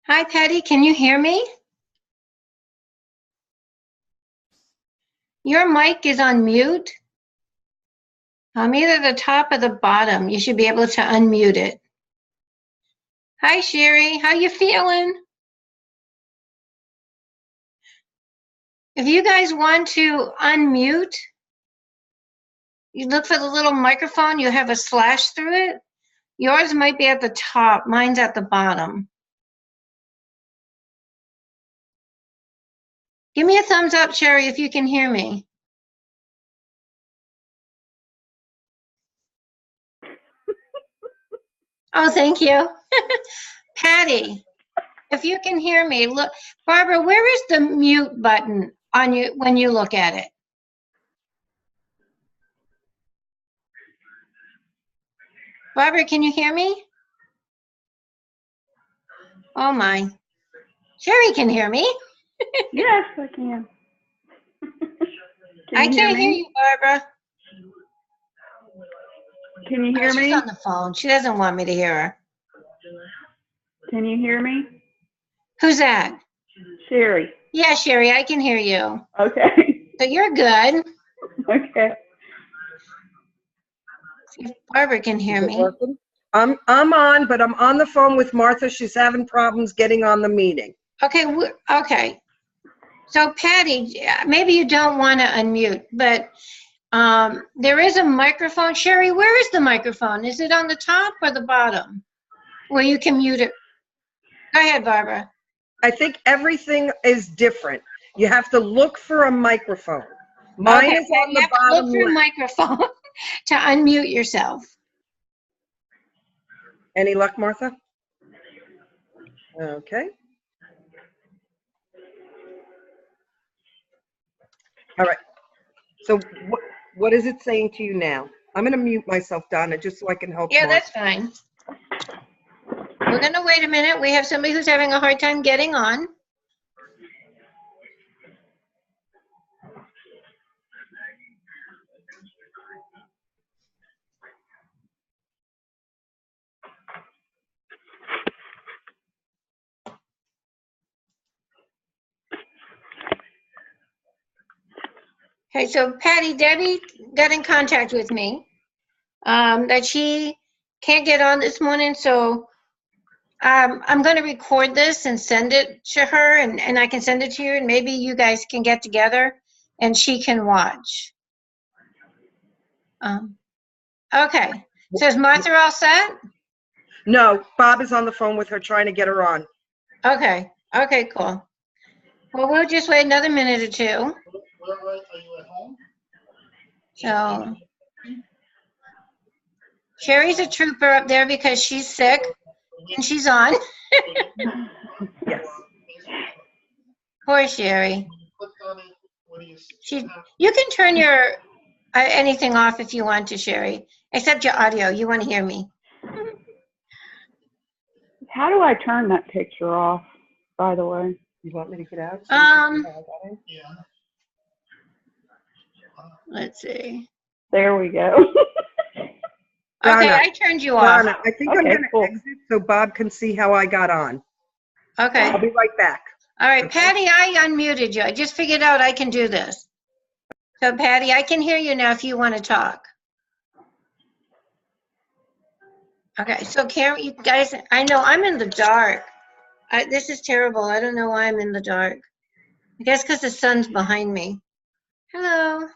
Hi, Patty. Can you hear me? Your mic is on mute. Either the top or the bottom. You should be able to unmute it. Hi, Sherry. How you feeling? If you guys want to unmute, you look for the little microphone. You have a slash through it. Yours might be at the top. Mine's at the bottom. Give me a thumbs up, Sherry, if you can hear me. Oh, thank you. Patty, if you can hear me, look. Barbara, where is the mute button on you when you look at it? Barbara, can you hear me? Oh my. Sherry can hear me. Yes, I can. I can't hear you, Barbara. Can you hear me? She's on the phone. She doesn't want me to hear her. Can you hear me? Who's that? Sherry. Yeah, Sherry, I can hear you. Okay. So you're good. Okay. See if Barbara can hear me. Working? I'm on, but I'm on the phone with Martha. She's having problems getting on the meeting. Okay, okay. So Patty, maybe you don't want to unmute, but there is a microphone. Sherry, where is the microphone? Is it on the top or the bottom where you can mute it? Go ahead, Barbara. I think everything is different. You have to look for a microphone. Mine is on the bottom look for a microphone to unmute yourself. Any luck, Martha? Okay. All right. So what is it saying to you now? I'm going to mute myself, Donna, just so I can help. Yeah, Martha. that's fine. We're going to wait a minute. We have somebody who's having a hard time getting on. Okay, so Patty, Debbie got in contact with me that she can't get on this morning, so I'm going to record this and send it to her, and I can send it to you, and maybe you guys can get together and she can watch. Okay. So is Martha all set? No, Bob is on the phone with her trying to get her on. Okay. Okay, cool. Well, we'll just wait another minute or two. Where are you at home? So Sherry's a trooper up there because she's sick and she's on. Yes. Poor Sherry. Click on it. What do you see? You can turn your anything off if you want to, Sherry, except your audio. You want to hear me. How do I turn that picture off, by the way? You want me to get out? Yeah. Let's see. There we go. Donna, okay, Donna, I turned you off. Donna, I think Okay, I'm going to cool. exit so Bob can see how I got on. Okay. I'll be right back. All right, Patty, I unmuted you. I just figured out I can do this. So, Patty, I can hear you now if you want to talk. Okay, so Karen, you guys, I know I'm in the dark. This is terrible. I don't know why I'm in the dark. I guess because the sun's behind me. Hello.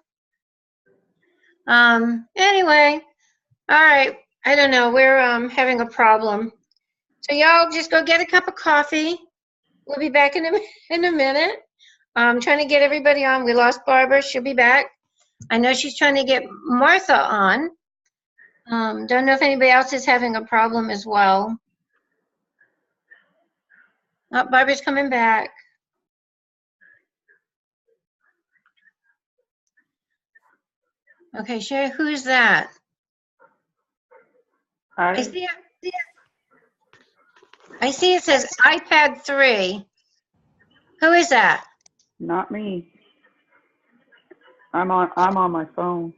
Anyway, all right. I don't know. We're having a problem. So y'all just go get a cup of coffee. We'll be back in a minute. I'm trying to get everybody on. We lost Barbara. She'll be back. I know she's trying to get Martha on. Don't know if anybody else is having a problem as well. Oh, Barbara's coming back. Okay, Sherry, who's that? I see it says iPad 3. Who is that? Not me. I'm on my phone.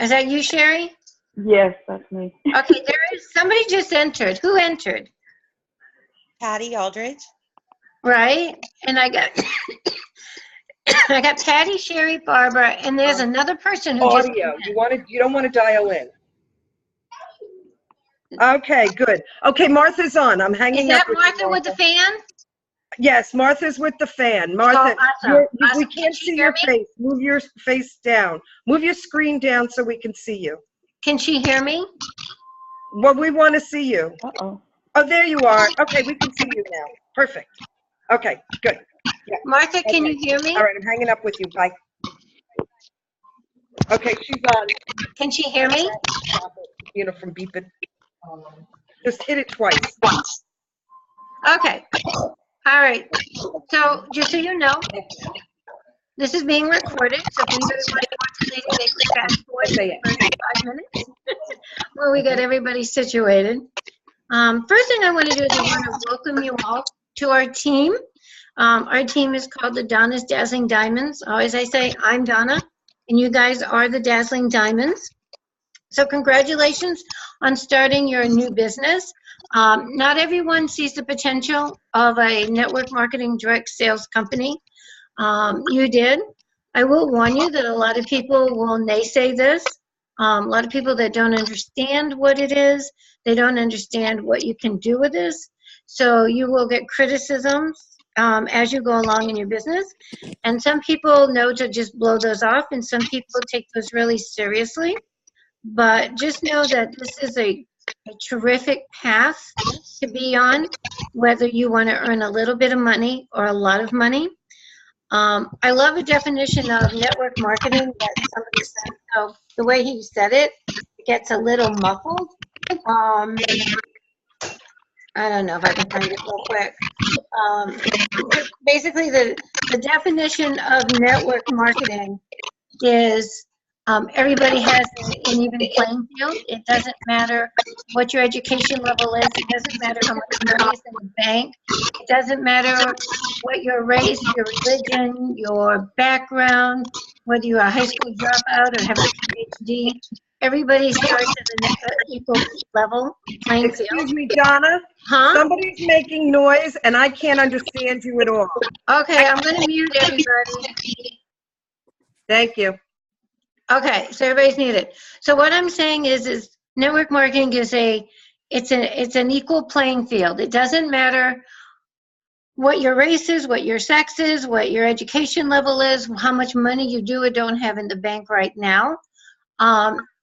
Is that you, Sherry? Yes, that's me. Okay, there is somebody just entered. Who entered? Patty Aldridge. right? And I got I got Patty, Sherry, Barbara, and there's another person who just Audio. You don't want to dial in. Okay, good. Okay, Martha's on. I'm is hanging up that with you, Martha with the fan? Yes, Martha's with the fan. Martha, Oh, awesome. we Awesome. can't Can she see hear your me? face. Move your face down. Move your screen down so we can see you. Can she hear me? Well, we want to see you. Uh-oh. Oh, there you are. Okay, we can see you now. Perfect. Okay, good. Martha, can Okay. you hear me? All right, I'm hanging up with you. Bye. Okay, she's on. Can she hear me? Stop it, you know, from beeping. Just hit it twice. Okay. All right. So just so you know, this is being recorded. So if anybody wants to watch it later, they can fast forward Okay. 35 minutes where we got everybody situated. First thing I want to do is I want to welcome you all to our team. Our team is called the Donna's Dazzling Diamonds. Always I say, I'm Donna, and you guys are the Dazzling Diamonds. So congratulations on starting your new business. Not everyone sees the potential of a network marketing direct sales company. You did. I will warn you that a lot of people will naysay this. A lot of people that don't understand what it is, they don't understand what you can do with this. So you will get criticisms as you go along in your business. And some people know to just blow those off, and some people take those really seriously. But just know that this is a terrific path to be on, whether you want to earn a little bit of money or a lot of money. I love a definition of network marketing that somebody said. So the way he said it, it gets a little muffled. I don't know if I can find it real quick. Basically, the definition of network marketing is everybody has an even playing field. It doesn't matter what your education level is. It doesn't matter how much money is in the bank. It doesn't matter what your race, your religion, your background, whether you're a high school dropout or have a PhD. Everybody starts at an equal level playing field. Excuse me, Donna. Huh? Somebody's making noise and I can't understand you at all. Okay, I'm going to mute everybody. Thank you. Okay, so everybody's muted. So what I'm saying is network marketing is it's an equal playing field. It doesn't matter what your race is, what your sex is, what your education level is, how much money you do or don't have in the bank right now.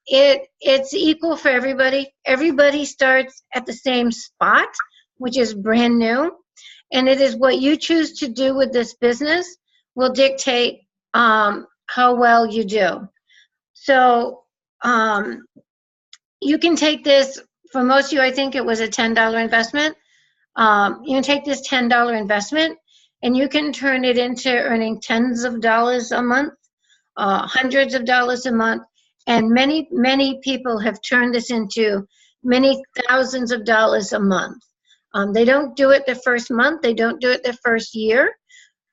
It's equal for everybody. Everybody starts at the same spot, which is brand new. And it is what you choose to do with this business will dictate how well you do. So you can take this, for most of you, I think it was a $10 investment. You can take this $10 investment and you can turn it into earning tens of dollars a month, hundreds of dollars a month. And many, many people have turned this into many thousands of dollars a month. They don't do it the first month, they don't do it the first year,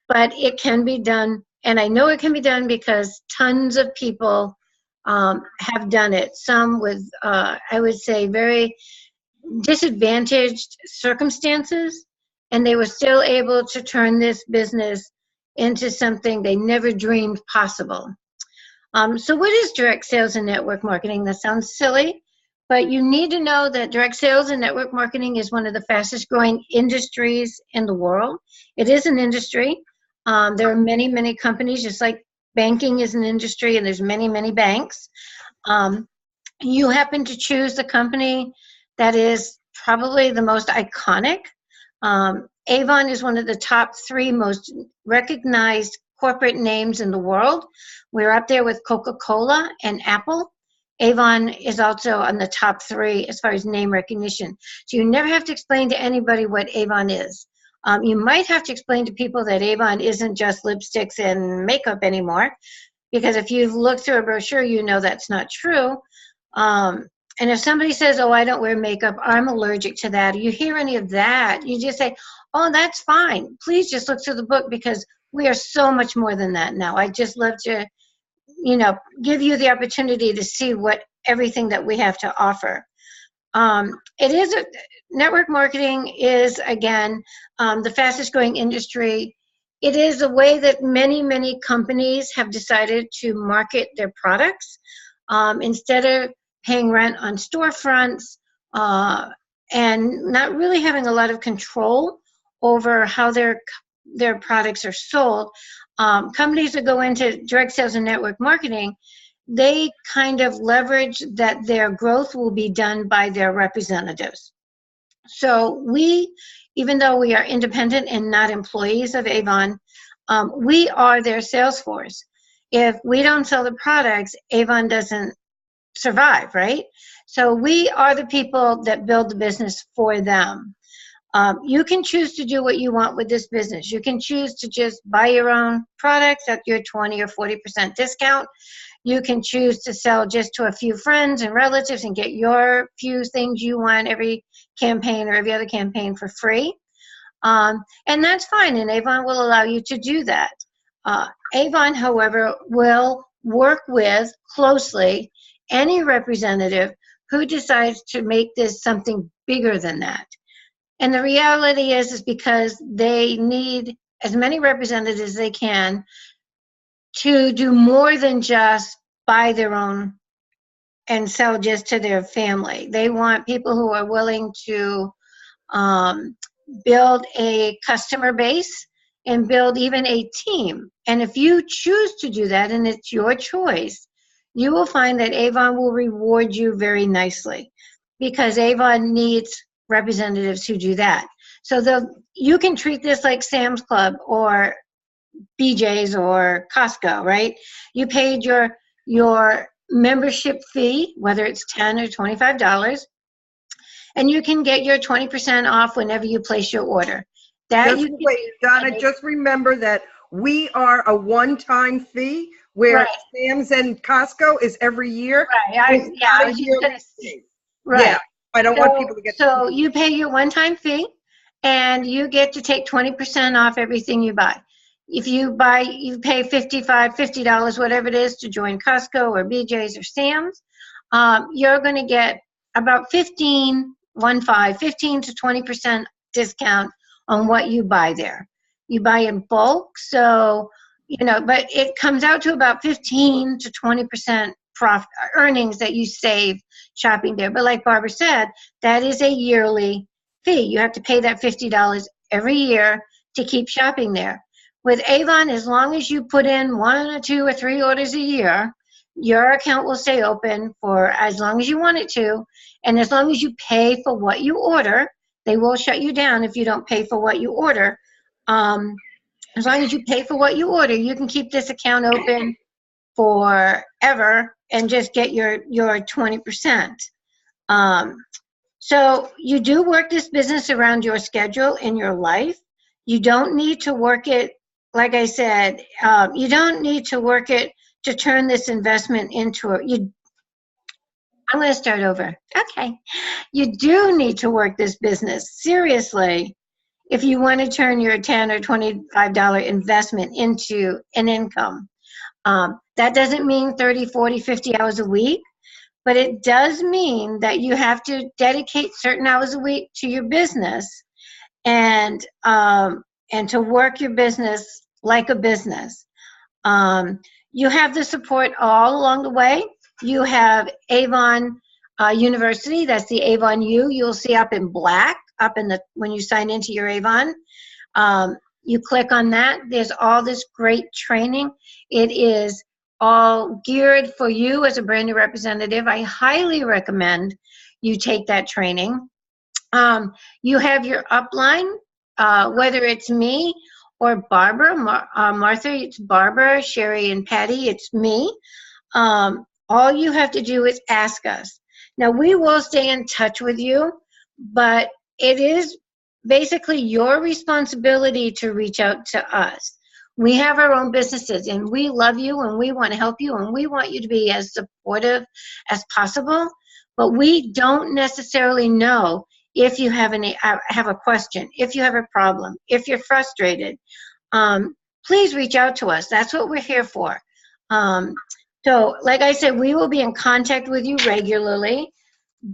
but it can be done. And I know it can be done because tons of people have done it. Some with, I would say, very disadvantaged circumstances, and they were still able to turn this business into something they never dreamed possible. So what is direct sales and network marketing? That sounds silly, but you need to know that direct sales and network marketing is one of the fastest growing industries in the world. It is an industry. There are many, many companies, just like banking is an industry and there's many, many banks. You happen to choose the company that is probably the most iconic. Avon is one of the top 3 most recognized corporate names in the world. We're up there with Coca-Cola and Apple. Avon is also on the top 3 as far as name recognition. So you never have to explain to anybody what Avon is. You might have to explain to people that Avon isn't just lipsticks and makeup anymore, because if you've looked through a brochure, you know that's not true. And if somebody says, oh, I don't wear makeup, I'm allergic to that, you hear any of that, you just say, oh, that's fine. Please just look through the book, because we are so much more than that now. I just love to, give you the opportunity to see what everything that we have to offer. Network marketing is, again, the fastest growing industry. It is a way that many companies have decided to market their products. Instead of paying rent on storefronts and not really having a lot of control over how their products are sold, companies that go into direct sales and network marketing, they kind of leverage that their growth will be done by their representatives. So we, even though we are independent and not employees of Avon, we are their sales force. If we don't sell the products, Avon doesn't survive, right? So we are the people that build the business for them. You can choose to do what you want with this business. You can choose to just buy your own products at your 20 or 40% discount. You can choose to sell just to a few friends and relatives and get your few things you want every campaign or every other campaign for free. And that's fine, and Avon will allow you to do that. Avon, however, will work with closely any representative who decides to make this something bigger than that. And the reality is because they need as many representatives as they can to do more than just buy their own and sell just to their family. They want people who are willing to build a customer base and build even a team. And if you choose to do that, and it's your choice, you will find that Avon will reward you very nicely, because Avon needs representatives who do that. So you can treat this like Sam's Club or BJ's or Costco, right? You paid your membership fee, whether it's $10 or $25, and you can get your 20% off whenever you place your order. Wait, Donna, just remember that we are a one-time fee, where Right. Sam's and Costco is every year. Right. I was just gonna say, right. Yeah, I don't want people to get. So you pay your one-time fee, and you get to take 20% off everything you buy. If you pay $50, whatever it is, to join Costco or BJ's or Sam's, you're going to get about 15 to 20% discount on what you buy there. You buy in bulk, so, but it comes out to about 15 to 20% profit earnings that you save shopping there. But like Barbara said, that is a yearly fee. You have to pay that $50 every year to keep shopping there. With Avon, as long as you put in 1 or 2 or 3 orders a year, your account will stay open for as long as you want it to. And as long as you pay for what you order, they will shut you down if you don't pay for what you order. As long as you pay for what you order, you can keep this account open forever and just get your 20%. So you do work this business around your schedule in your life. You don't need to work it, like I said, you don't need to work it to turn this investment into I'm going to start over. Okay. You do need to work this business seriously if you want to turn your $10 or $25 investment into an income. That doesn't mean 30, 40, 50 hours a week, but it does mean that you have to dedicate certain hours a week to your business and to work your business like a business. You have the support all along the way. You have Avon University, that's the Avon-New. You'll see up in black, when you sign into your Avon. You click on that. There's all this great training. It is all geared for you as a brand new representative. I highly recommend you take that training. You have your upline, whether it's me or Barbara, Martha, it's Barbara, Sherry, and Patty, it's me. All you have to do is ask us. Now, we will stay in touch with you, but it is basically your responsibility to reach out to us. We have our own businesses, and we love you, and we want to help you, and we want you to be as supportive as possible, but we don't necessarily know if you have a question, if you have a problem, if you're frustrated. Please reach out to us. That's what we're here for. So like I said, we will be in contact with you regularly.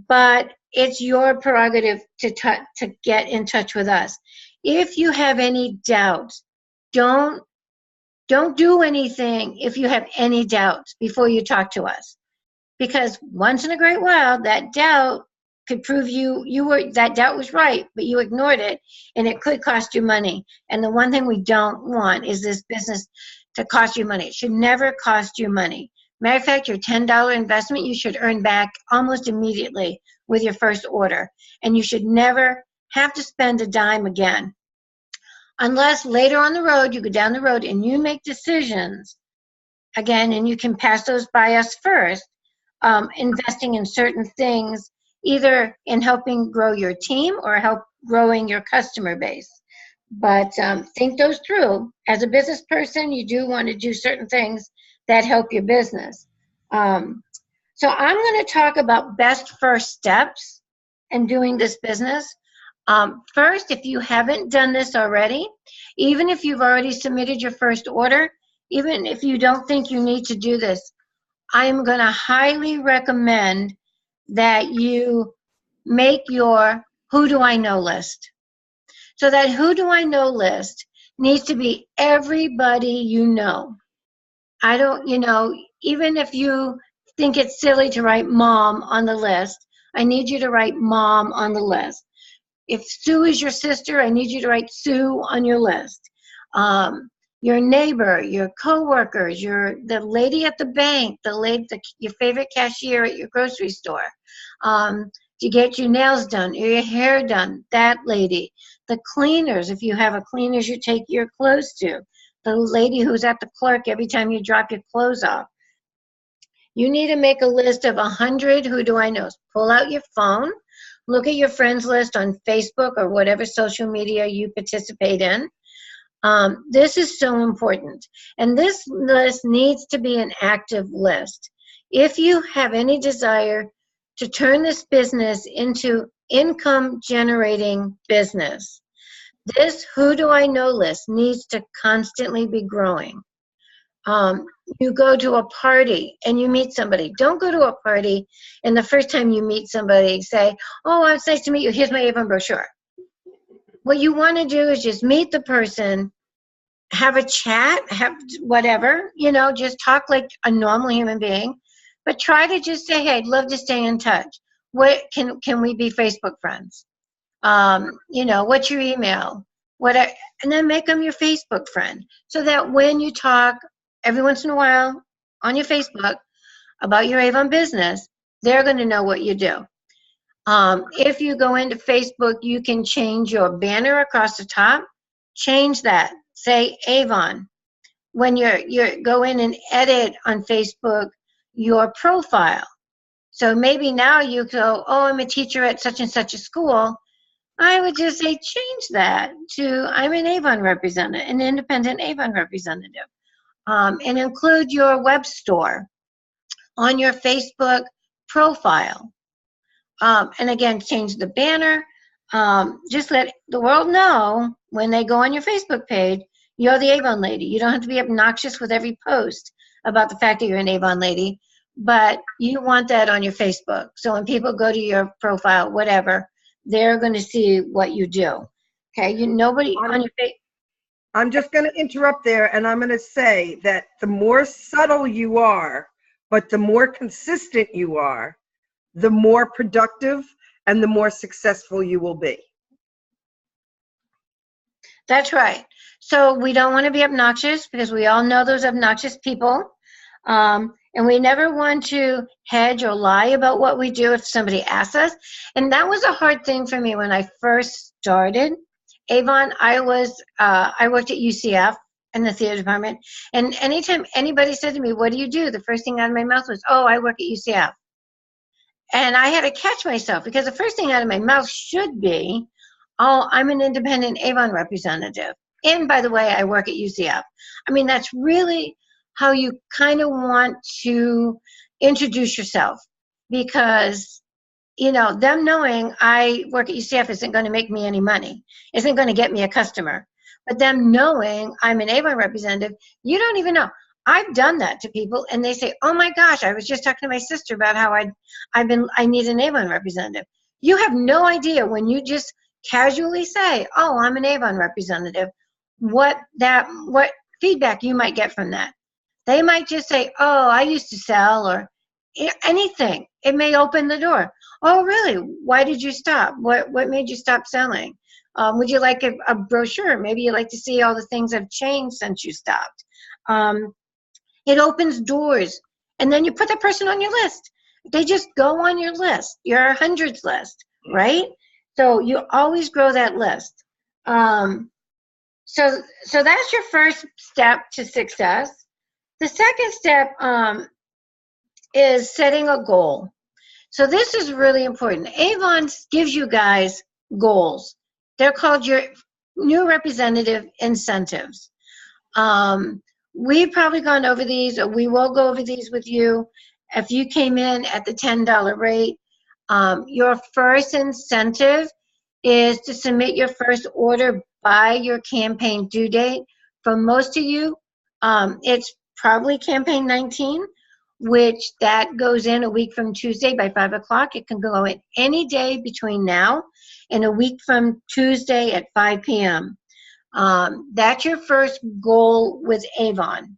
but it's your prerogative to get in touch with us. If you have any doubts, don't do anything if you have any doubts before you talk to us, because once in a great while that doubt could prove that doubt was right, but you ignored it, and it could cost you money. And the one thing we don't want is this business to cost you money. It should never cost you money. Matter of fact, your $10 investment you should earn back almost immediately with your first order, and you should never have to spend a dime again, unless later on the road you go down the road and you make decisions again, and you can pass those by us first, investing in certain things, either in helping grow your team or help growing your customer base. But think those through. As a business person, you do want to do certain things that help your business. So I'm going to talk about best first steps in doing this business. First, if you haven't done this already, even if you've already submitted your first order, even if you don't think you need to do this, I'm going to highly recommend that you make your who do I know list. So that who do I know list needs to be everybody you know. I don't, even if you think it's silly to write mom on the list, I need you to write mom on the list. If Sue is your sister, I need you to write Sue on your list. Your neighbor, your coworkers, the lady at the bank, your favorite cashier at your grocery store, to get your nails done or your hair done, that lady, the cleaners, if you have a cleaners you take your clothes to, the lady who's at the clerk every time you drop your clothes off. You need to make a list of 100 who do I knows. Pull out your phone, look at your friends list on Facebook or whatever social media you participate in. This is so important. And this list needs to be an active list. If you have any desire to turn this business into income generating business, this who do I know list needs to constantly be growing. You go to a party and you meet somebody. Don't go to a party and the first time you meet somebody say, oh, it's nice to meet you. Here's my Avon brochure. What you want to do is just meet the person, have a chat, have whatever, just talk like a normal human being, but try to just say, hey, I'd love to stay in touch. What can we be Facebook friends? What's your email? And then make them your Facebook friend so that when you talk every once in a while on your Facebook about your Avon business, they're going to know what you do. If you go into Facebook, you can change your banner across the top. Change that. Say Avon. When you go in and edit on Facebook your profile. So maybe now you go, oh, I'm a teacher at such and such a school. I would just say change that to I'm an Avon representative, an independent Avon representative. And include your web store on your Facebook profile. And again, change the banner. Just let the world know when they go on your Facebook page, you're the Avon lady. You don't have to be obnoxious with every post about the fact that you're an Avon lady, but you want that on your Facebook. So when people go to your profile, whatever, they're going to see what you do. Okay, nobody on your Facebook. I'm just going to interrupt there, and I'm going to say that the more subtle you are, but the more consistent you are, the more productive and the more successful you will be. That's right. So we don't want to be obnoxious because we all know those obnoxious people. And we never want to hedge or lie about what we do if somebody asks us. And that was a hard thing for me when I first started Avon. I worked at UCF in the theater department. And anytime anybody said to me, what do you do? The first thing out of my mouth was, oh, I work at UCF. And I had to catch myself because the first thing out of my mouth should be, oh, I'm an independent Avon representative. And by the way, I work at UCF. I mean, that's really how you kind of want to introduce yourself because, them knowing I work at UCF isn't going to make me any money, isn't going to get me a customer. But them knowing I'm an Avon representative, you don't even know. I've done that to people, and they say, "Oh my gosh, I was just talking to my sister about how I need an Avon representative." You have no idea when you just casually say, "Oh, I'm an Avon representative," what feedback you might get from that. They might just say, "Oh, I used to sell," or anything. It may open the door. "Oh, really? Why did you stop? What made you stop selling? Would you like a brochure? Maybe you'd like to see all the things have changed since you stopped." It opens doors, and then you put that person on your list. They just go on your list, your hundreds list, right? So you always grow that list. So that's your first step to success. The second step is setting a goal. So this is really important. Avon gives you guys goals. They're called your new representative incentives. We've probably gone over these, or we will go over these with you. If you came in at the $10 rate, your first incentive is to submit your first order by your campaign due date. For most of you, it's probably campaign 19, which that goes in a week from Tuesday by 5 o'clock. It can go in any day between now and a week from Tuesday at 5 p.m. That's your first goal with Avon.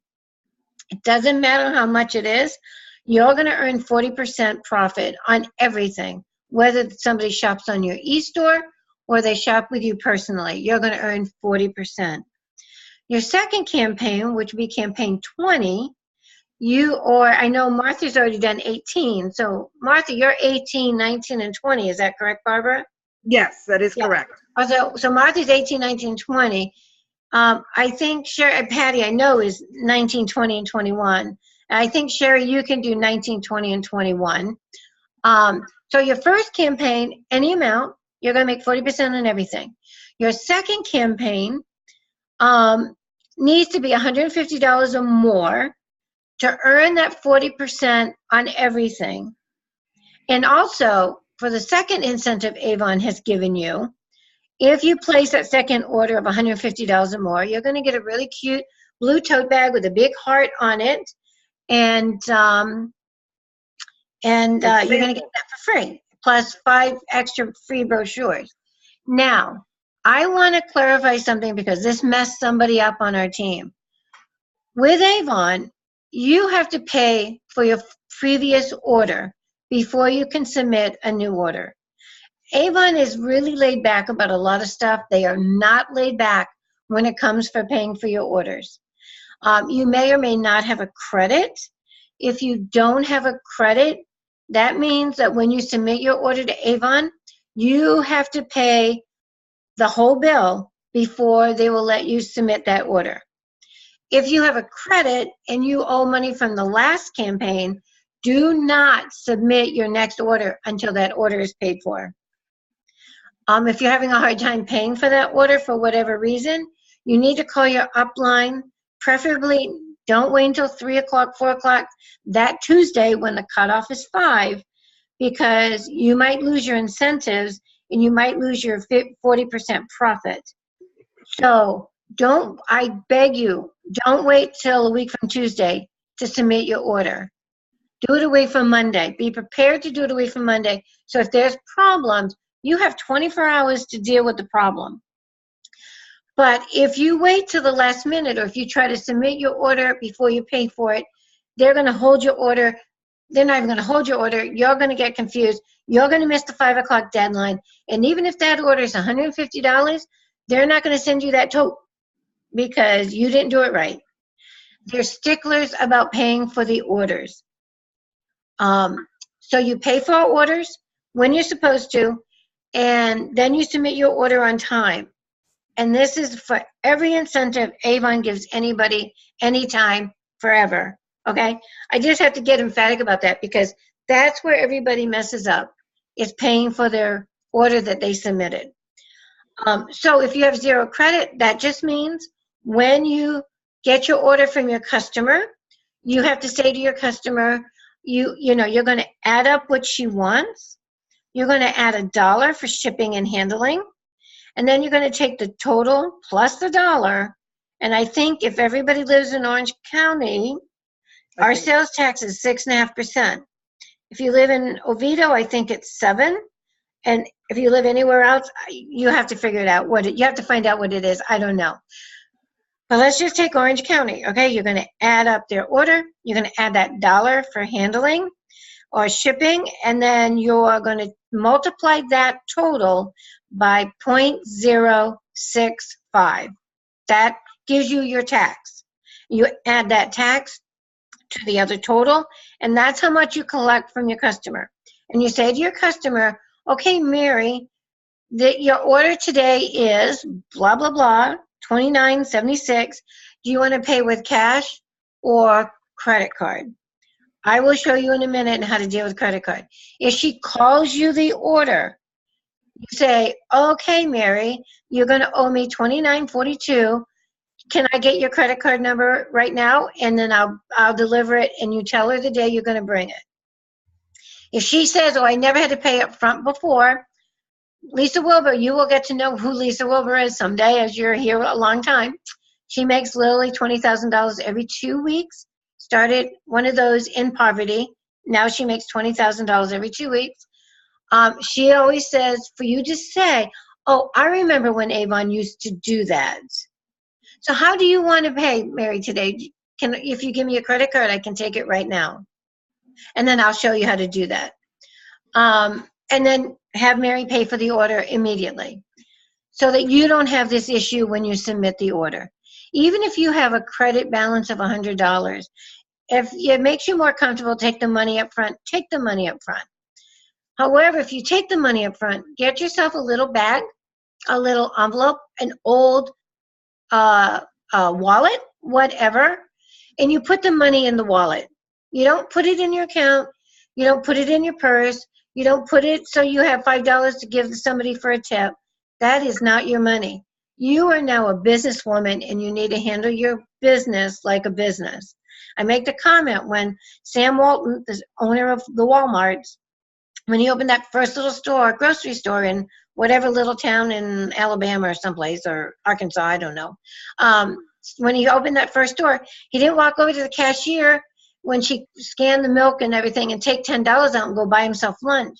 It doesn't matter how much it is. You're going to earn 40% profit on everything, whether somebody shops on your e-store or they shop with you personally. You're going to earn 40%. Your second campaign, which would be campaign 20, I know Martha's already done 18. So Martha, you're 18, 19, and 20. Is that correct, Barbara? Yes, that is correct. So Martha's 18, 19, 20. I think Patty, I know, is 19, 20, and 21. And I think, Sherry, you can do 19, 20, and 21. So your first campaign, any amount, you're going to make 40% on everything. Your second campaign needs to be $150 or more to earn that 40% on everything. And also, for the second incentive Avon has given you, if you place that second order of $150 or more, you're going to get a really cute blue tote bag with a big heart on it, and you're going to get that for free, plus 5 extra free brochures. Now, I want to clarify something because this messed somebody up on our team. With Avon, you have to pay for your previous order before you can submit a new order. Avon is really laid back about a lot of stuff. They are not laid back when it comes for paying for your orders. You may or may not have a credit. If you don't have a credit, that means that when you submit your order to Avon, you have to pay the whole bill before they will let you submit that order. If you have a credit and you owe money from the last campaign, do not submit your next order until that order is paid for. If you're having a hard time paying for that order for whatever reason, you need to call your upline. Preferably, don't wait until 3 o'clock, 4 o'clock that Tuesday when the cutoff is 5, because you might lose your incentives and you might lose your 40% profit. So I beg you, don't wait till a week from Tuesday to submit your order. Do it a week from Monday. Be prepared to do it a week from Monday. So if there's problems, you have 24 hours to deal with the problem. But if you wait till the last minute, or if you try to submit your order before you pay for it, they're going to hold your order. They're not even going to hold your order. You're going to get confused. You're going to miss the 5 o'clock deadline. And even if that order is $150, they're not going to send you that tote because you didn't do it right. They're sticklers about paying for the orders. So you pay for orders when you're supposed to, and then you submit your order on time. And this is for every incentive Avon gives anybody, anytime, forever. Okay? I just have to get emphatic about that because that's where everybody messes up, is paying for their order that they submitted. So if you have 0 credit, that just means when you get your order from your customer, you have to say to your customer, you're going to add up what she wants. You're going to add $1 for shipping and handling. And then you're going to take the total plus the $1, And I think if everybody lives in Orange County, I our think- sales tax is 6.5%. If you live in Oviedo, I think it's 7. And if you live anywhere else, you have to figure it out. You have to find out what it is. I don't know. But let's just take Orange County, okay? You're going to add up their order. You're going to add that dollar for handling or shipping, and then you're going to multiply that total by 0.065. That gives you your tax. You add that tax to the other total, and that's how much you collect from your customer. And you say to your customer, okay, Mary, your order today is blah, blah, blah, $29.76. Do you want to pay with cash or credit card? I will show you in a minute how to deal with credit card. If she calls you the order, you say, okay, Mary, you're going to owe me $29.42. Can I get your credit card number right now? And then I'll deliver it, and you tell her the day you're going to bring it. If she says, oh, I never had to pay up front before, Lisa Wilbur, you will get to know who Lisa Wilbur is someday as you're here a long time. She makes literally $20,000 every 2 weeks. Started one of those in poverty. Now she makes $20,000 every 2 weeks. She always says for you to say, oh, I remember when Avon used to do that. So how do you want to pay, Mary, today? If you give me a credit card, I can take it right now. And then I'll show you how to do that. And then have Mary pay for the order immediately so that you don't have this issue when you submit the order. Even if you have a credit balance of $100, if it makes you more comfortable, take the money up front, take the money up front. However, if you take the money up front, get yourself a little bag, a little envelope, an old wallet, whatever, and you put the money in the wallet. You don't put it in your account. You don't put it in your purse. You don't put it so you have $5 to give to somebody for a tip. That is not your money. You are now a businesswoman, and you need to handle your business like a business. I make the comment when Sam Walton, the owner of the Walmarts, when he opened that first little store, grocery store in whatever little town in Alabama or someplace, or Arkansas, I don't know. When he opened that first store, he didn't walk over to the cashier when she scanned the milk and everything and take $10 out and go buy himself lunch.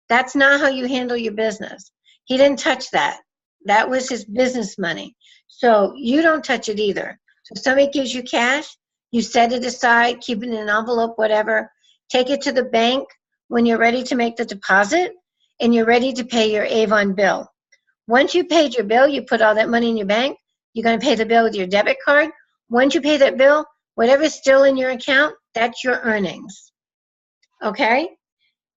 That's not how you handle your business. He didn't touch that. That was his business money. So you don't touch it either. So if somebody gives you cash, you set it aside, keep it in an envelope, whatever. Take it to the bank when you're ready to make the deposit and you're ready to pay your Avon bill. Once you paid your bill, you put all that money in your bank. You're going to pay the bill with your debit card. Once you pay that bill, whatever's still in your account, that's your earnings. Okay?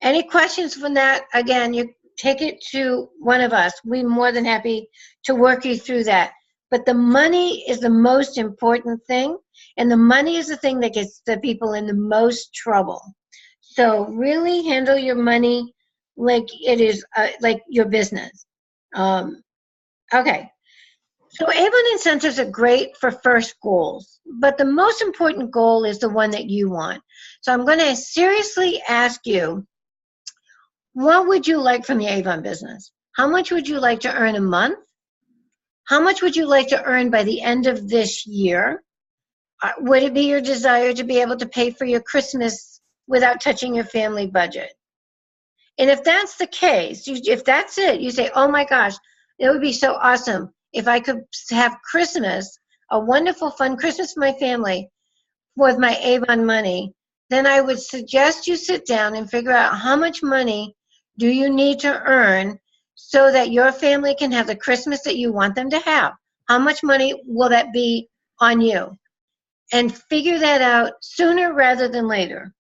Any questions from that? Again, you take it to one of us. We're more than happy to work you through that. But the money is the most important thing, and the money is the thing that gets the people in the most trouble. So really handle your money like it is like your business. Okay. So Avon incentives are great for first goals, but the most important goal is the one that you want. So I'm going to seriously ask you, what would you like from the Avon business? How much would you like to earn a month? How much would you like to earn by the end of this year? Would it be your desire to be able to pay for your Christmas without touching your family budget? And if that's the case, if that's it, you say, oh my gosh, it would be so awesome if I could have Christmas, a wonderful, fun Christmas for my family with my Avon money, then I would suggest you sit down and figure out how much money do you need to earn so that your family can have the Christmas that you want them to have. How much money will that be on you? And figure that out sooner rather than later.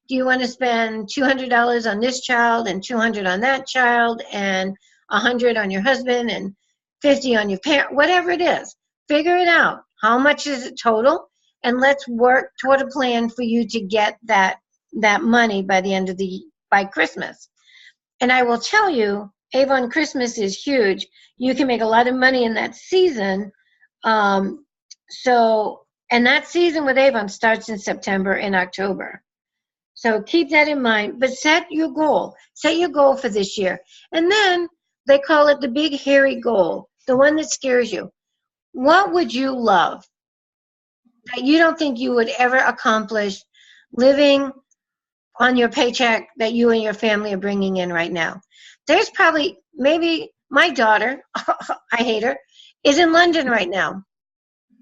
Do you want to spend $200 on this child and $200 on that child and $100 on your husband and $50 on your parent, whatever it is? Figure it out. How much is it total? And let's work toward a plan for you to get that money by the end of by Christmas. And I will tell you, Avon Christmas is huge. You can make a lot of money in that season. And that season with Avon starts in September and October. So keep that in mind, but set your goal. Set your goal for this year. And then they call it the big hairy goal, the one that scares you. what would you love that you don't think you would ever accomplish living on your paycheck that you and your family are bringing in right now? There's probably, maybe my daughter, I hate her, is in London right now,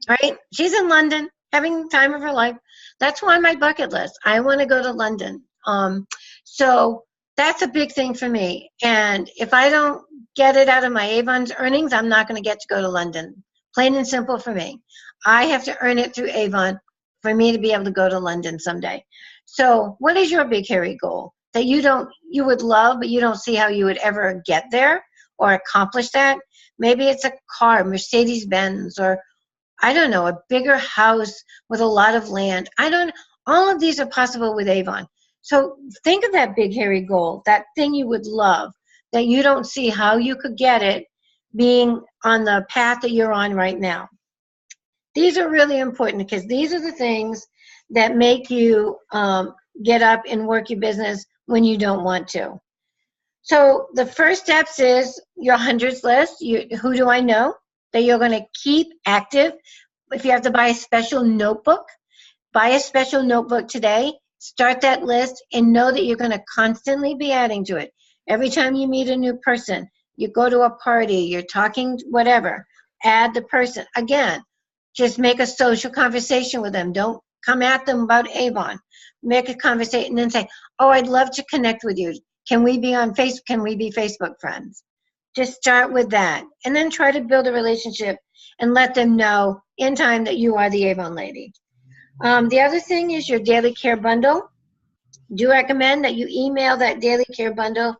right? She's in London having the time of her life. That's on my bucket list. I want to go to London. So that's a big thing for me. And if I don't get it out of my Avon's earnings, I'm not going to get to go to London. Plain and simple for me. I have to earn it through Avon for me to be able to go to London someday. So what is your big hairy goal that you would love, but you don't see how you would ever get there or accomplish that? Maybe it's a car, Mercedes-Benz, or I don't know, a bigger house with a lot of land. All of these are possible with Avon. So think of that big hairy goal, that thing you would love, that you don't see how you could get it being on the path that you're on right now. These are really important because these are the things that make you get up and work your business when you don't want to. So the first steps is your hundreds list. Who do I know that you're going to keep active? If you have to buy a special notebook, buy a special notebook today. Start that list and know that you're going to constantly be adding to it. Every time you meet a new person, you go to a party, you're talking, whatever, add the person. Again, just make a social conversation with them. Don't come at them about Avon. Make a conversation and then say, oh, I'd love to connect with you. Can we be on Facebook? Can we be Facebook friends? Just start with that. And then try to build a relationship and let them know in time that you are the Avon lady. The other thing is your daily care bundle. Do recommend that you email that daily care bundle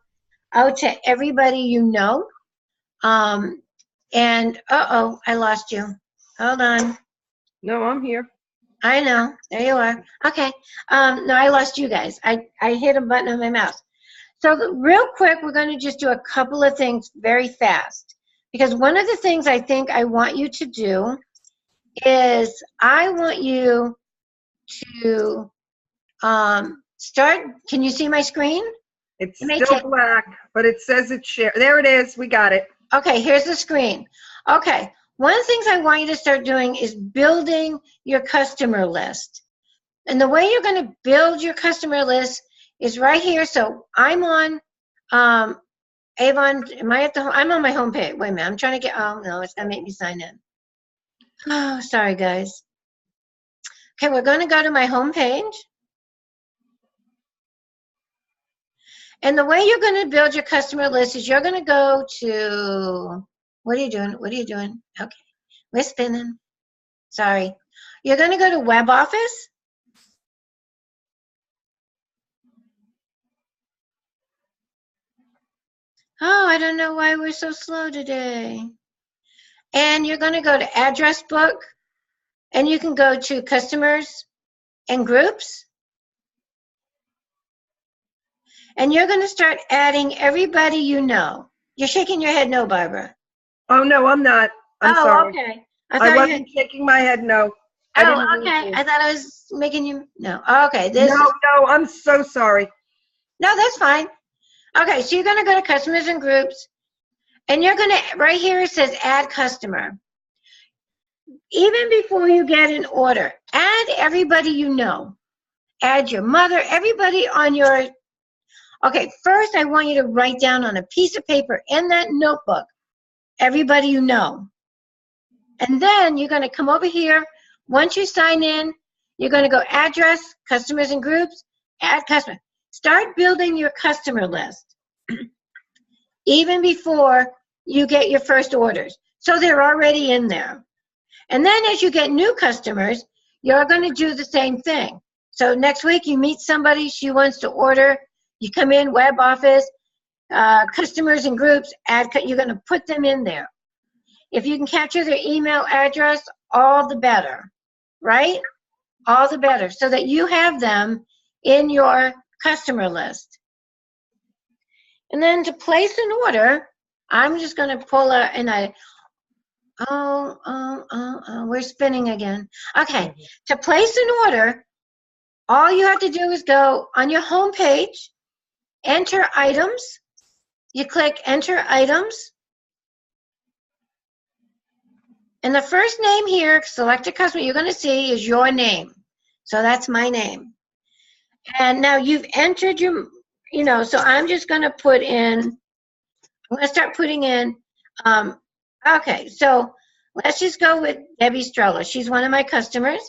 out to everybody you know. And I lost you. Hold on. No, I'm here. I know. There you are. Okay. No, I lost you guys. I hit a button on my mouse. So real quick, we're going to just do a couple of things very fast. Because one of the things I think I want you to do is I want you to start. Can you see my screen? It's still black, but it says it's shared. There it is. We got it. Okay, here's the screen. Okay, one of the things I want you to start doing is building your customer list. And the way you're going to build your customer list is right here. So I'm on Avon. Am I at the home? I'm on my home page. Wait a minute. I'm trying to get, oh, no, it's going to make me sign in. Oh, sorry, guys. Okay, we're going to go to my home page. And the way you're going to build your customer list is you're going to go to, what are you doing? What are you doing? Okay, we're spinning. Sorry. You're going to go to Web Office. Oh, I don't know why we're so slow today. And you're going to go to Address Book. And you can go to Customers and Groups. And you're going to start adding everybody you know. You're shaking your head no, Barbara. Oh, no, I'm not. I'm sorry. Okay. I wasn't shaking my head no. Oh, okay. I thought I was making you, no. Okay. No, I'm so sorry. No, that's fine. Okay, so you're going to go to Customers and Groups. And you're going to, right here it says Add Customer. Even before you get an order, add everybody you know. Add your mother, everybody on your, okay, first I want you to write down on a piece of paper in that notebook, everybody you know. And then you're going to come over here. Once you sign in, you're going to go Address, Customers and Groups, Add Customer. Start building your customer list even before you get your first orders. So they're already in there. And then as you get new customers, you're going to do the same thing. So next week you meet somebody, she wants to order, you come in, Web Office, Customers and Groups, you're going to put them in there. If you can capture their email address, all the better, right? All the better, so that you have them in your customer list. And then to place an order, I'm just going to pull we're spinning again. Okay, to place an order, all you have to do is go on your home page, enter items. You click enter items. And the first name here, select a customer, you're going to see is your name. So that's my name. And now you've entered your, so I'm just going to put in, I'm going to start putting in, okay, so let's just go with Debbie Stroller. She's one of my customers.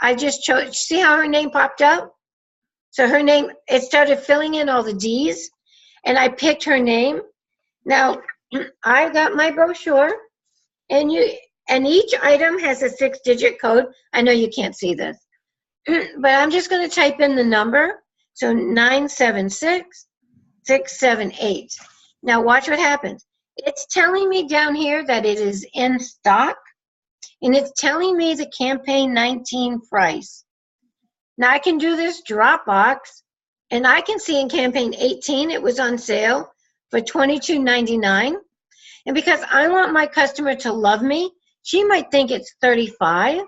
I just chose, see how her name popped up? So her name, it started filling in all the D's, and I picked her name. Now, I got my brochure, and each item has a 6-digit code. I know you can't see this, but I'm just going to type in the number. So 976678. Now watch what happens. It's telling me down here that it is in stock, and it's telling me the campaign 19 price. Now I can do this drop box, and I can see in campaign 18 it was on sale for $22.99. And because I want my customer to love me, she might think it's $35.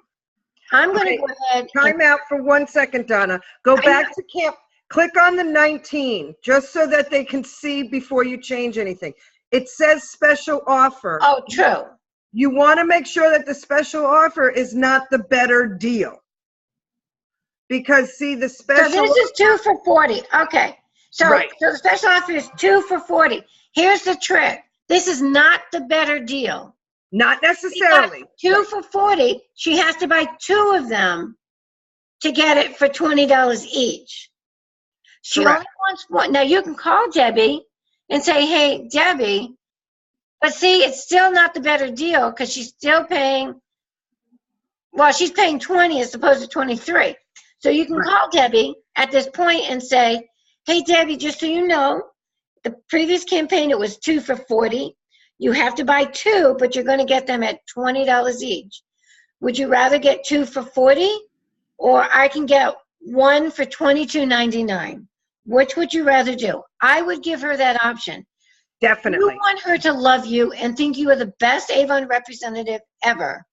I'm going to go ahead. Time out for 1 second, Donna. Go back to camp. Click on the 19, just so that they can see before you change anything. It says special offer. Oh, true. You want to make sure that the special offer is not the better deal. Because, see, the special... So this is 2 for $40. Okay. So, right. So the special offer is 2 for $40. Here's the trick. This is not the better deal. Not necessarily. Because 2 for $40, she has to buy 2 of them to get it for $20 each. She only wants one. Now, you can call Debbie and say, hey, Debbie, but see, it's still not the better deal because she's still paying, well, she's paying 20 as opposed to 23. So you can call Debbie at this point and say, hey, Debbie, just so you know, the previous campaign, it was 2 for $40. You have to buy 2, but you're going to get them at $20 each. Would you rather get 2 for $40, or I can get 1 for $22.99? Which would you rather do? I would give her that option. Definitely. You want her to love you and think you are the best Avon representative ever,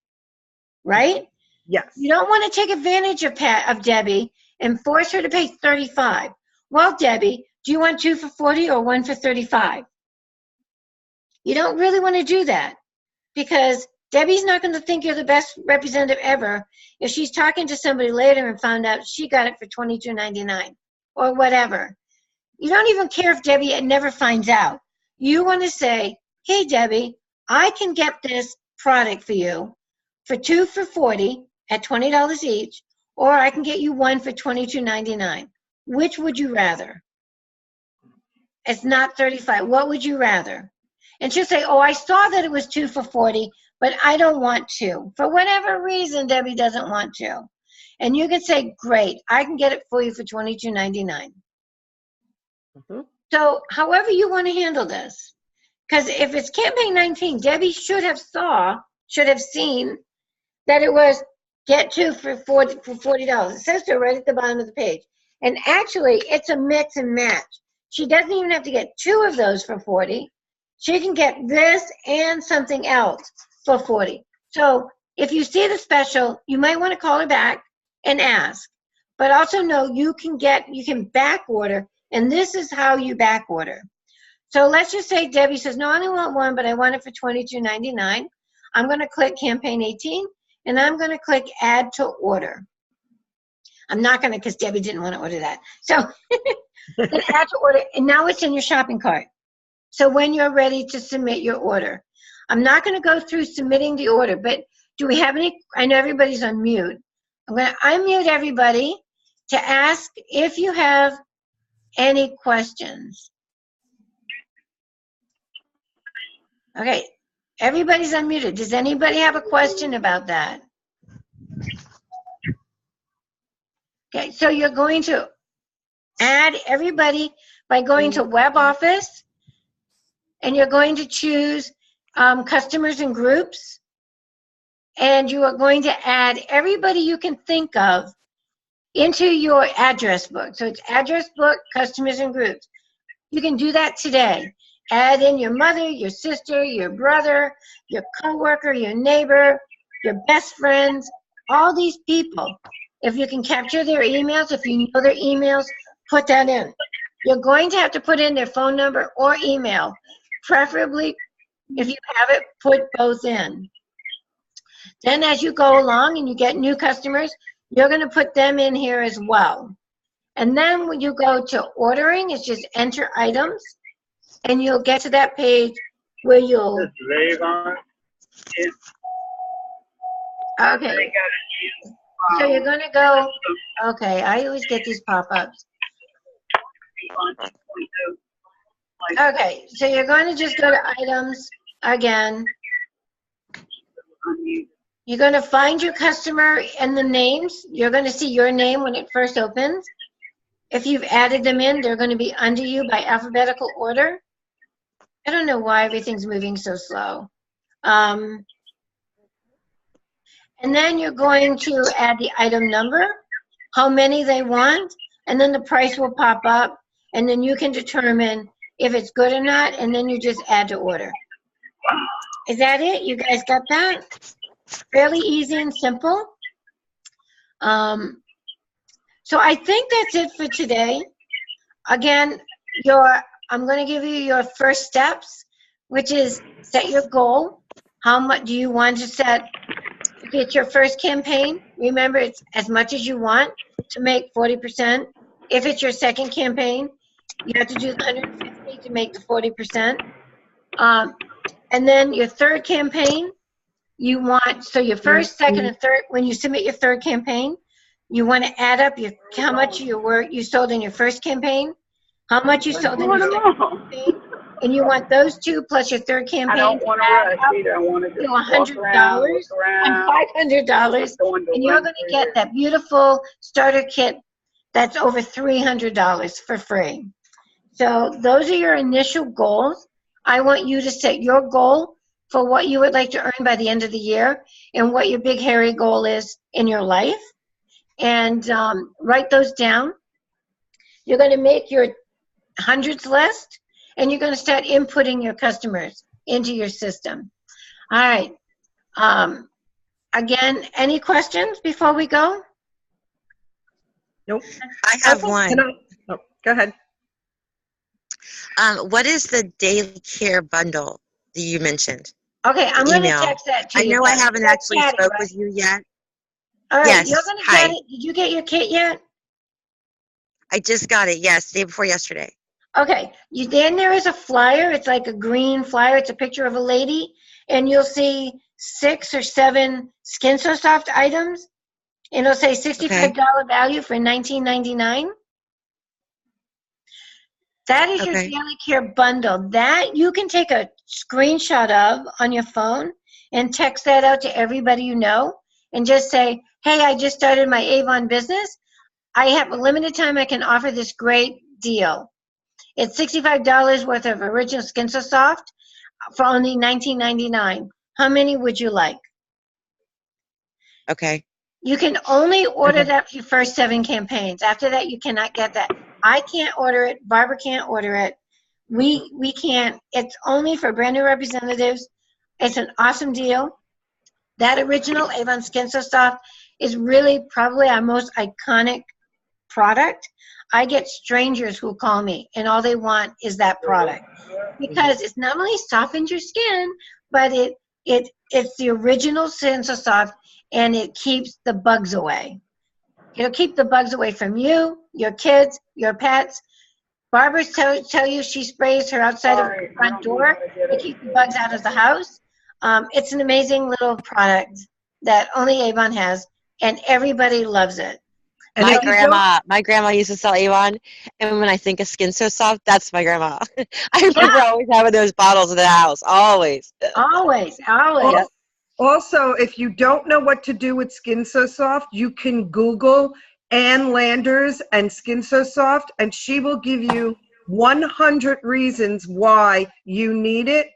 right? Yes. You don't want to take advantage of Debbie and force her to pay $35. Well, Debbie, do you want 2 for $40 or 1 for $35? You don't really want to do that, because Debbie's not going to think you're the best representative ever if she's talking to somebody later and found out she got it for $22.99 or whatever. You don't even care if Debbie never finds out. You want to say, hey, Debbie, I can get this product for you for 2 for $40 at $20 each, or I can get you 1 for $22.99. Which would you rather? It's not $35. What would you rather? And she'll say, oh, I saw that it was 2 for $40, but I don't want to. For whatever reason, Debbie doesn't want to. And you can say, great, I can get it for you for $22.99. So however you want to handle this, because if it's campaign 19, Debbie should have seen that it was get 2 for $40. It says so right at the bottom of the page. And actually, it's a mix and match. She doesn't even have to get 2 of those for $40. She can get this and something else for $40. So if you see the special, you might want to call her back and ask. But also know you can back order, and this is how you back order. So let's just say Debbie says, no, I only want 1, but I want it for $22.99. I'm going to click campaign 18, and I'm going to click add to order. I'm not going to, because Debbie didn't want to order that. So then add to order, and now it's in your shopping cart. So when you're ready to submit your order. I'm not going to go through submitting the order, but do we have any? I know everybody's on mute. I'm going to unmute everybody to ask if you have any questions. Okay, everybody's unmuted. Does anybody have a question about that? Okay, so you're going to add everybody by going to Web Office, and you're going to choose customers and groups, and you are going to add everybody you can think of into your address book. So it's address book, customers and groups. You can do that today. Add in your mother, your sister, your brother, your coworker, your neighbor, your best friends, all these people. If you can capture their emails, if you know their emails, put that in. You're going to have to put in their phone number or email. Preferably, if you have it, put both in. Then as you go along and you get new customers, you're going to put them in here as well. And then when you go to ordering, it's just enter items, and you'll get to that page where you'll. Okay. So you're going to go, okay, I always get these pop-ups. Okay, so you're going to just go to items again. You're going to find your customer and the names. You're going to see your name when it first opens. If you've added them in, they're going to be under you by alphabetical order. I don't know why everything's moving so slow. And then you're going to add the item number, how many they want, and then the price will pop up, and then you can determine if it's good or not, and then you just add to order. Is that it? You guys got that? Fairly easy and simple. So I think that's it for today. Again, I'm going to give you your first steps, which is set your goal. How much do you want to set? If it's your first campaign, remember it's as much as you want to make 40%. If it's your second campaign, you have to do 150 to make the 40%. And then your third campaign, you want, so your first, second, and third, when you submit your third campaign, you want to add up how much you sold in your first campaign, how much you sold in your second campaign, and you want those two plus your third campaign. I don't want to rush either. I want to just $100 and and $500, and you're going to get that beautiful starter kit that's over $300 for free. So those are your initial goals. I want you to set your goal for what you would like to earn by the end of the year and what your big hairy goal is in your life. And write those down. You're going to make your hundreds list, and you're going to start inputting your customers into your system. All right. Again, any questions before we go? Nope. I have one. Oh, go ahead. What is the daily care bundle that you mentioned? Okay, I'm going to text that to you. I know I haven't actually spoke with you yet. All right, yes. You're going to get it. Did you get your kit yet? I just got it, yes, the day before yesterday. Okay, then there is a flyer. It's like a green flyer. It's a picture of a lady, and you'll see 6 or 7 Skin So Soft items, and it'll say $65 value for $19.99. That is your daily care bundle. That you can take a screenshot of on your phone and text that out to everybody you know and just say, hey, I just started my Avon business. I have a limited time I can offer this great deal. It's $65 worth of original Skin So Soft for only $19.99. How many would you like? Okay. You can only order that for your first 7 campaigns. After that, you cannot get that. I can't order it. Barbara can't order it. We can't. It's only for brand new representatives. It's an awesome deal. That original Avon Skin So Soft is really probably our most iconic product. I get strangers who call me, and all they want is that product because it's not only softens your skin, but it's the original Skin So Soft, and it keeps the bugs away. It'll keep the bugs away from you, your kids, your pets. Barbara tell you she sprays her outside of her front door to keep the bugs out of the house. It's an amazing little product that only Avon has, and everybody loves it. And my grandma used to sell Avon, and when I think of Skin So Soft, that's my grandma. I remember always having those bottles in the house, always. Always. Also, if you don't know what to do with Skin So Soft, you can Google Ann Landers and Skin So Soft, and she will give you 100 reasons why you need it.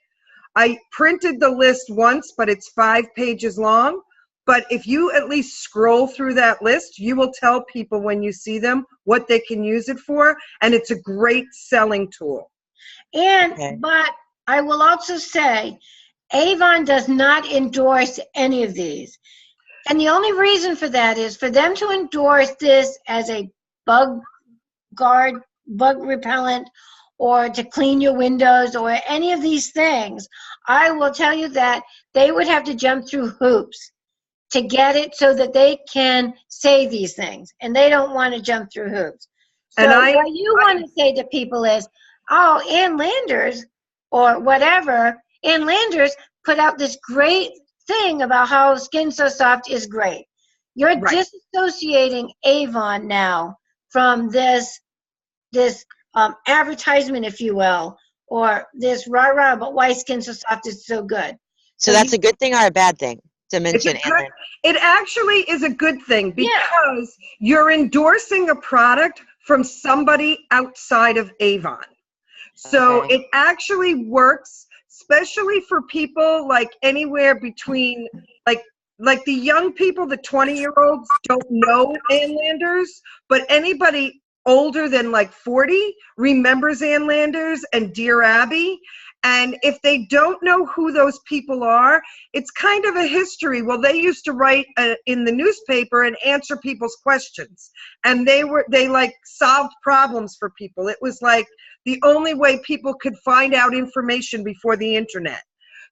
I printed the list once, but it's 5 pages long. But if you at least scroll through that list, you will tell people when you see them what they can use it for, and it's a great selling tool. But I will also say, Avon does not endorse any of these. And the only reason for that is for them to endorse this as a bug repellent or to clean your windows or any of these things, I will tell you that they would have to jump through hoops to get it so that they can say these things, and they don't want to jump through hoops. So what you want to say to people is, oh, Ann Landers or whatever, Ann Landers put out this great thing about how Skin So Soft is great. You're disassociating Avon now from this advertisement, if you will, or this rah-rah about why Skin So Soft is so good. So that's a good thing or a bad thing to mention? It actually is a good thing because you're endorsing a product from somebody outside of Avon. So it actually works, especially for people like anywhere between like the young people, the 20-year-olds don't know Ann Landers, but anybody older than like 40 remembers Ann Landers and Dear Abby. And if they don't know who those people are, it's kind of a history. Well, they used to write in the newspaper and answer people's questions. And they like solved problems for people. It was like the only way people could find out information before the internet.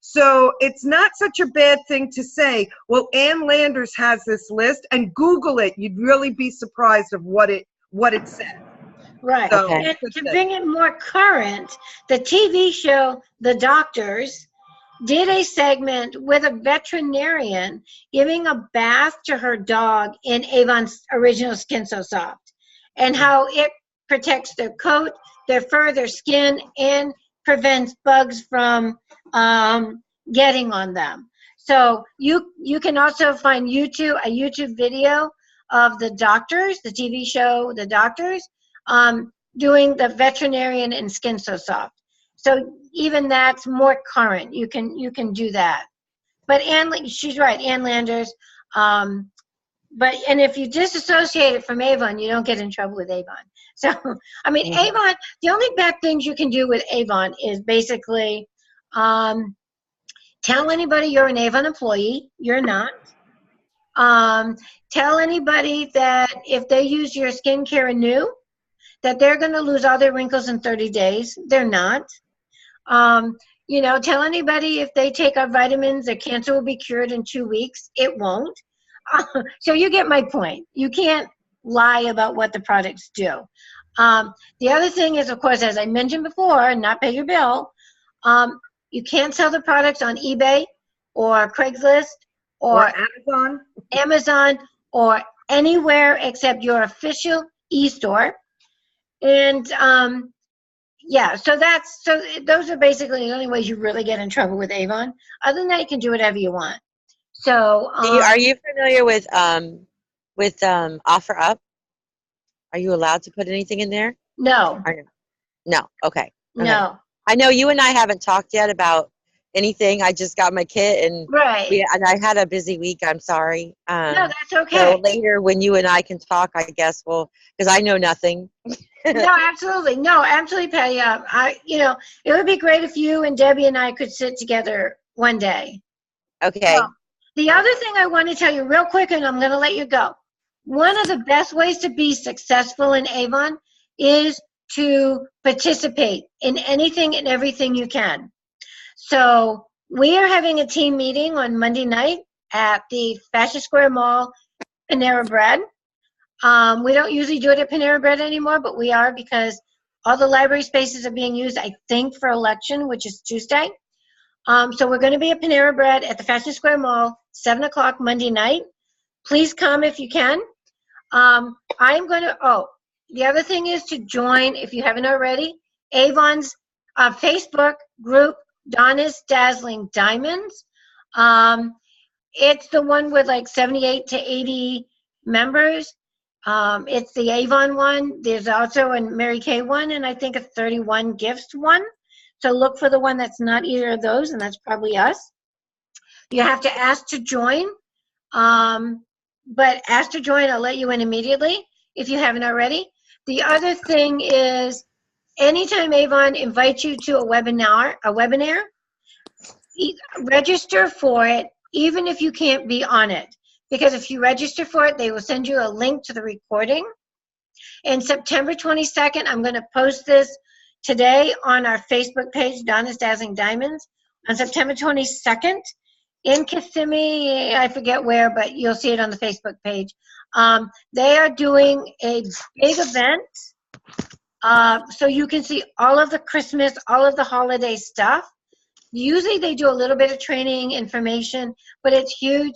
So it's not such a bad thing to say, well, Ann Landers has this list, and Google it. You'd really be surprised of what it says. Right. So, and to bring it more current, the TV show The Doctors did a segment with a veterinarian giving a bath to her dog in Avon's original Skin So Soft, and how it protects their coat, their fur, their skin, and prevents bugs from getting on them. So you can also find a YouTube video of The Doctors, the TV show The Doctors, doing the veterinarian in Skin So Soft. So even that's more current. You can do that. But she's right, Ann Landers. And if you disassociate it from Avon, you don't get in trouble with Avon. So, I mean, Avon, the only bad things you can do with Avon is basically tell anybody you're an Avon employee. You're not. Tell anybody that if they use your skincare anew, that they're going to lose all their wrinkles in 30 days. They're not. Tell anybody if they take our vitamins, their cancer will be cured in 2 weeks. It won't. So you get my point. You can't lie about what the products do. The other thing is, of course, as I mentioned before, not pay your bill. You can't sell the products on eBay or Craigslist or Amazon or anywhere except your official e-store. And so those are basically the only ways you really get in trouble with Avon. Other than that, you can do whatever you want. So are you familiar with OfferUp? Are you allowed to put anything in there? No. No. Okay. No. I know you and I haven't talked yet about anything. I just got my kit, and and I had a busy week. I'm sorry. No, that's okay. So later, when you and I can talk, I guess because I know nothing. No, absolutely, Patty. It would be great if you and Debbie and I could sit together one day. Okay. The other thing I want to tell you real quick, and I'm going to let you go. One of the best ways to be successful in Avon is to participate in anything and everything you can. So we are having a team meeting on Monday night at the Fashion Square Mall, Panera Bread. We don't usually do it at Panera Bread anymore, but we are because all the library spaces are being used, I think, for election, which is Tuesday. So we're going to be at Panera Bread at the Fashion Square Mall, 7 o'clock Monday night. Please come if you can. The other thing is to join, if you haven't already, Avon's Facebook group, Donna's Dazzling Diamonds. It's the one with like 78 to 80 members. It's the Avon one. There's also a Mary Kay one, and I think a 31 Gifts one. So look for the one that's not either of those, and that's probably us. You have to ask to join. But ask to join, I'll let you in immediately if you haven't already. The other thing is, anytime Avon invites you to a webinar, register for it, even if you can't be on it. Because if you register for it, they will send you a link to the recording. And September 22nd, I'm going to post this today on our Facebook page, Donna's Dazzling Diamonds, on September 22nd in Kissimmee. I forget where, but you'll see it on the Facebook page. They are doing a big event. So you can see all of the Christmas, all of the holiday stuff. Usually they do a little bit of training information, but it's huge.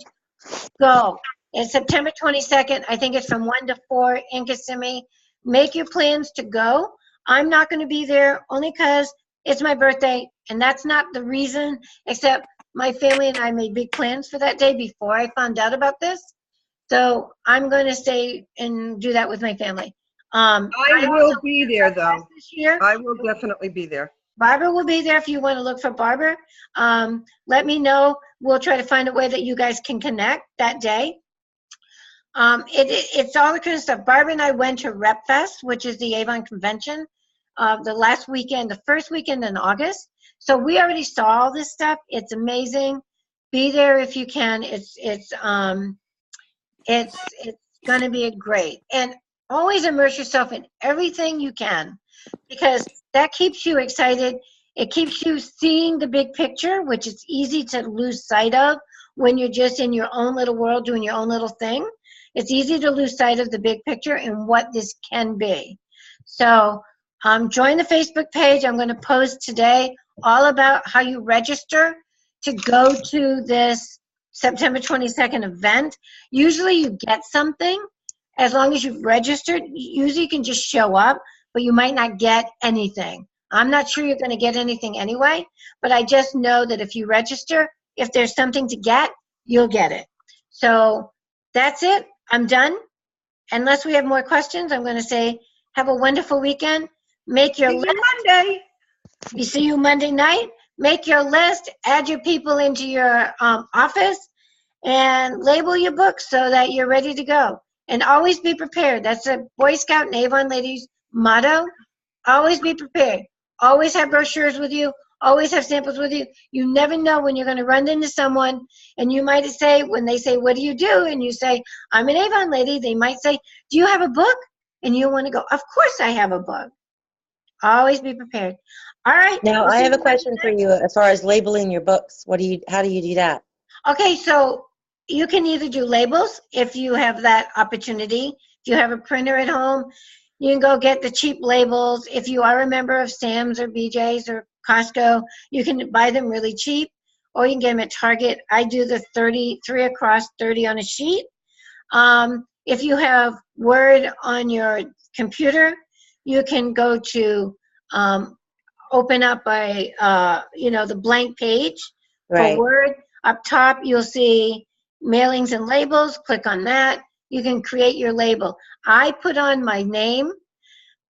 Go. It's September 22nd. I think it's from 1 to 4 in Kissimmee. Make your plans to go. I'm not going to be there only because it's my birthday, and that's not the reason, except my family and I made big plans for that day before I found out about this. So I'm going to stay and do that with my family. I will be there, though. This year. I will definitely be there. Barbara will be there if you want to look for Barbara. Let me know. We'll try to find a way that you guys can connect that day. It's all the kind of stuff. Barbara and I went to Rep Fest, which is the Avon convention, the last weekend, the first weekend in August. So we already saw all this stuff. It's amazing. Be there if you can. It's going to be great. And always immerse yourself in everything you can, because that keeps you excited. It keeps you seeing the big picture, which is easy to lose sight of when you're just in your own little world doing your own little thing. It's easy to lose sight of the big picture and what this can be. So join the Facebook page. I'm going to post today all about how you register to go to this September 22nd event. Usually you get something as long as you've registered. Usually you can just show up, but you might not get anything. I'm not sure you're going to get anything anyway, but I just know that if you register, if there's something to get, you'll get it. So that's it. I'm done. Unless we have more questions, I'm going to say have a wonderful weekend. Make your list. Monday. We see you Monday night. Make your list. Add your people into your office and label your books so that you're ready to go. And always be prepared. That's a Boy Scout and Avon ladies motto. Always be prepared. Always have brochures with you. Always have samples with you. You never know when you're going to run into someone, and you might say, when they say, what do you do? And you say, I'm an Avon lady. They might say, do you have a book? And you want to go, of course I have a book. Always be prepared. All right. Now, I have a question for you as far as labeling your books. How do you do that? Okay, so you can either do labels if you have that opportunity. If you have a printer at home, you can go get the cheap labels. If you are a member of Sam's or BJ's or Costco, you can buy them really cheap, or you can get them at Target. I do the 3 across, 30 on a sheet. If you have Word on your computer, you can go to open up the blank page for Word. Up top, you'll see mailings and labels. Click on that. You can create your label. I put on my name,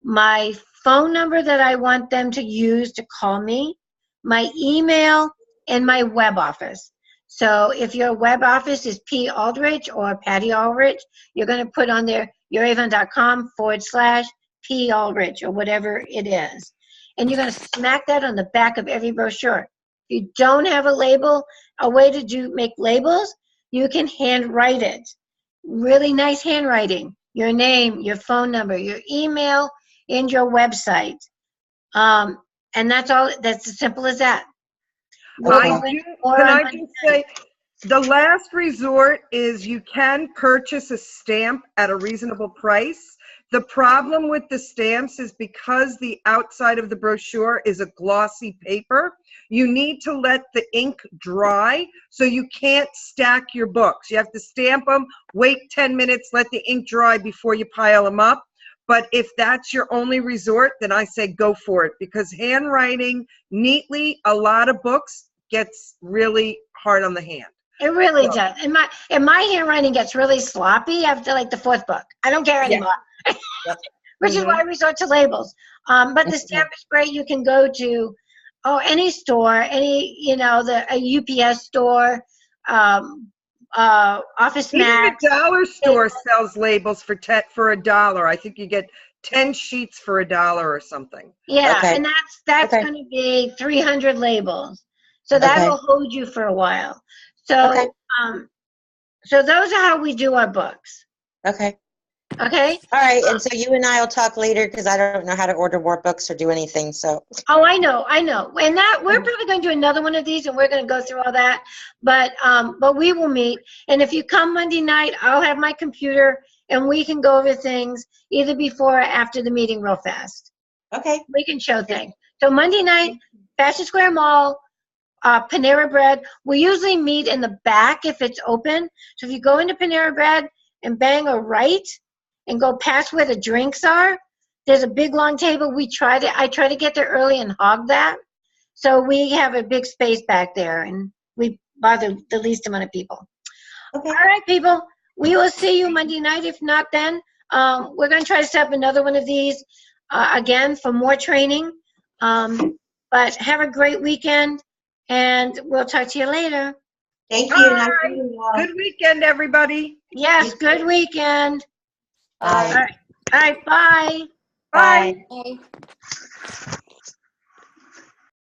my phone number that I want them to use to call me, my email, and my web office. So if your web office is P. Aldrich or Patty Aldrich, you're going to put on there youravon.com/P. Aldrich or whatever it is. And you're going to smack that on the back of every brochure. If you don't have a label, a way to make labels, you can handwrite it. Really nice handwriting. Your name, your phone number, your email, and your website. And that's all. That's as simple as that. Can I just say, the last resort is you can purchase a stamp at a reasonable price. The problem with the stamps is because the outside of the brochure is a glossy paper, you need to let the ink dry, so you can't stack your books. You have to stamp them, wait 10 minutes, let the ink dry before you pile them up. But if that's your only resort, then I say go for it, because handwriting neatly a lot of books gets really hard on the hand. It really does. And my handwriting gets really sloppy after like the 4th book. I don't care anymore. Yep. Which is why I resort to labels. But the stamp is great. You can go to any store, a UPS store, Office Max. Even a dollar store sells labels for $1. I think you get 10 sheets for $1 or something. Yeah, and that's going to be 300 labels. So that will hold you for a while. So so those are how we do our books. Okay. Okay? All right, and so you and I will talk later because I don't know how to order more books or do anything. So Oh, I know. And that we're probably going to do another one of these, and we're going to go through all that. But we will meet. And if you come Monday night, I'll have my computer, and we can go over things either before or after the meeting real fast. okay. We can show things. So Monday night, Fashion Square Mall, Panera Bread. We usually meet in the back if it's open. So if you go into Panera Bread and bang a right and go past where the drinks are, there's a big long table. I try to get there early and hog that. So we have a big space back there, and we bother the least amount of people. Okay. All right, people. We will see you Monday night. If not, then we're going to try to set up another one of these again for more training. But have a great weekend, and we'll talk to you later. Thank you. Bye. Nice meeting you all. Good weekend, everybody. Yes, good weekend. Bye. All right, bye. Bye. Bye.